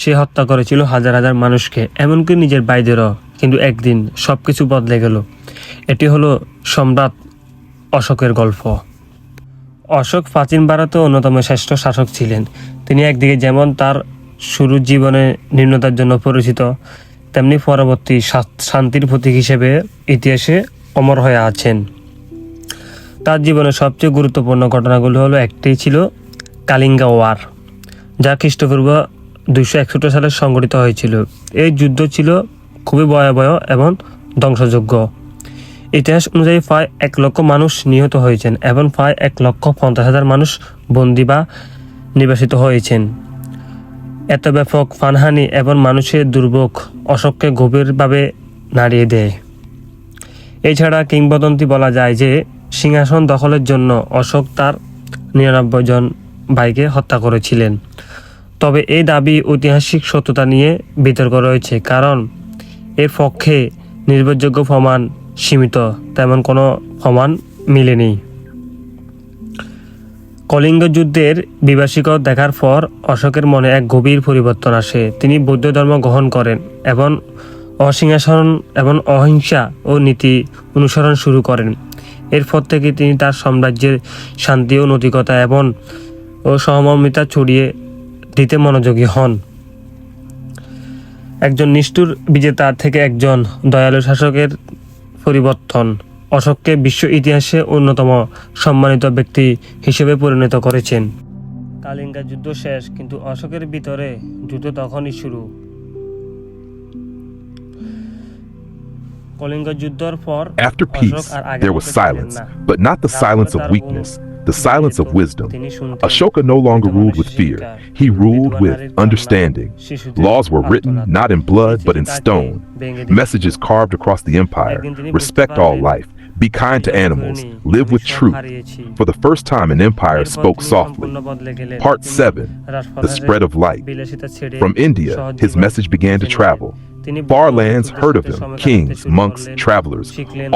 সে হত্যা করেছিল হাজার হাজার মানুষকে, এমনকি নিজের ভাইদেরও। কিন্তু একদিন সবকিছু বদলে গেল। এটি হলো সম্রাট অশোকের গল্প। অশোক প্রাচীন ভারতের অন্যতম শ্রেষ্ঠ শাসক ছিলেন। তিনি একদিকে যেমন তার শুরুর জীবনে নিম্নতার জন্য পরিচিত, তেমনি পরবর্তী শান্তির প্রতীক হিসেবে ইতিহাসে অমর হয়ে আছেন। তার জীবনের সবচেয়ে গুরুত্বপূর্ণ ঘটনাগুলো হলো, একটি ছিল কালিঙ্গা ওয়ার, যা খ্রিস্টপূর্ব 261 সালে সংঘটিত হয়েছিল। এই যুদ্ধ ছিল খুবই ভয়াবহ এবং ধ্বংসযোগ্য। ইতিহাস অনুযায়ী প্রায় 1 লক্ষ মানুষ নিহত হয়েছেন এবং প্রায় 1,50,000 মানুষ বন্দী বা নির্বাসিত হয়েছেন। এত ব্যাপক প্রাণহানি এবং মানুষের দুর্ভোগ অশোককে গভীরভাবে নাড়িয়ে দেয়। এছাড়া কিংবদন্তি বলা যায় যে সিংহাসন দখলের জন্য অশোক তার 99 জন ভাইকে হত্যা করেছিলেন। তবে এই দাবি ঐতিহাসিক সত্যতা নিয়ে বিতর্ক রয়েছে, কারণ এর পক্ষে নির্ভরযোগ্য প্রমাণ সীমিত, তেমন কোনো প্রমাণ মিলেনি। কলিঙ্গ যুদ্ধের বিভীষিকা দেখার পর অশোকের মনে এক গভীর পরিবর্তন আসে। তিনি বৌদ্ধ ধর্ম গ্রহণ করেন এবং অসিংহাসন এবং অহিংসা ও নীতি অনুসরণ শুরু করেন। এরপর থেকে তিনি তার সাম্রাজ্যের শান্তি ও নৈতিকতা এবং সহমর্মিতা ছড়িয়ে দিতে মনোযোগী হন। একজন নিষ্ঠুর বিজেতা থেকে একজন দয়ালু শাসকের পরিবর্তন অশোককে বিশ্ব ইতিহাসে অন্যতম সম্মানিত ব্যক্তি হিসেবে পরিণত করেছেন। কালিঙ্গা যুদ্ধ শেষ, কিন্তু অশোকের ভিতরে যুদ্ধ তখনই শুরু। কলিঙ্গ যুদ্ধের পর After peace, there was silence, but not the silence of weakness, the silence of wisdom. Ashoka no longer ruled with fear. He ruled with understanding. Laws were written not in blood, but in stone. Messages carved across the empire. Respect all life. Be kind to animals. Live with truth. For the first time, an empire spoke softly. Part 7, The Spread of Light. From India, his message began to travel. Far lands heard of him. Kings, monks, travelers,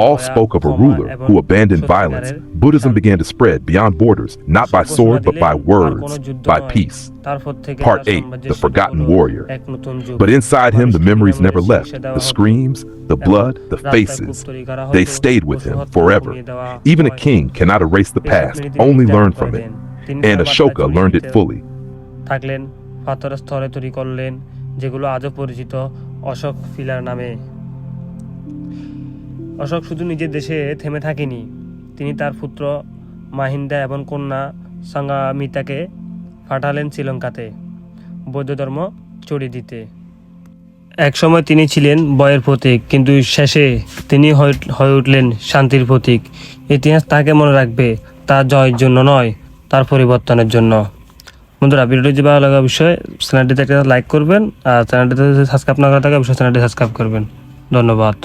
all spoke of a ruler who abandoned violence. Buddhism began to spread beyond borders, not by sword, but by words, by peace. Part 8, The Forgotten Warrior. But inside him, the memories never left. The screams, the blood, the faces, they stayed with him forever. Even a king cannot erase the past, only learn from it. And Ashoka learned it fully. থাকলেন পাথরের স্তরে তৈরি করলেন, যেগুলো আজও পরিচিত Ashok pillar নামে। অশোক শুধু নিজের দেশে থেমে থাকেনি, তিনি তার পুত্র মাহিন্দা এবং কন্যা সাঙ্গামিতাকে পাঠালেন শ্রীলঙ্কাতে বৌদ্ধ ধর্ম ছড়িয়ে দিতে। একসময় তিনি ছিলেন ভয়ের প্রতীক, কিন্তু শেষে তিনি হয়ে উঠলেন শান্তির প্রতীক। ইতিহাস তাকে মনে রাখবে, তার জয়ের জন্য নয়, তার পরিবর্তনের জন্য। বন্ধুরা, ভিডিওটি যদি ভালো লাগা অবশ্যই চ্যানেলটিতে একটা লাইক করবেন, আর চ্যানেলটিতে যদি সাবস্ক্রাইব না করা থাকে অবশ্যই চ্যানেলটি সাবস্ক্রাইব করবেন। ধন্যবাদ।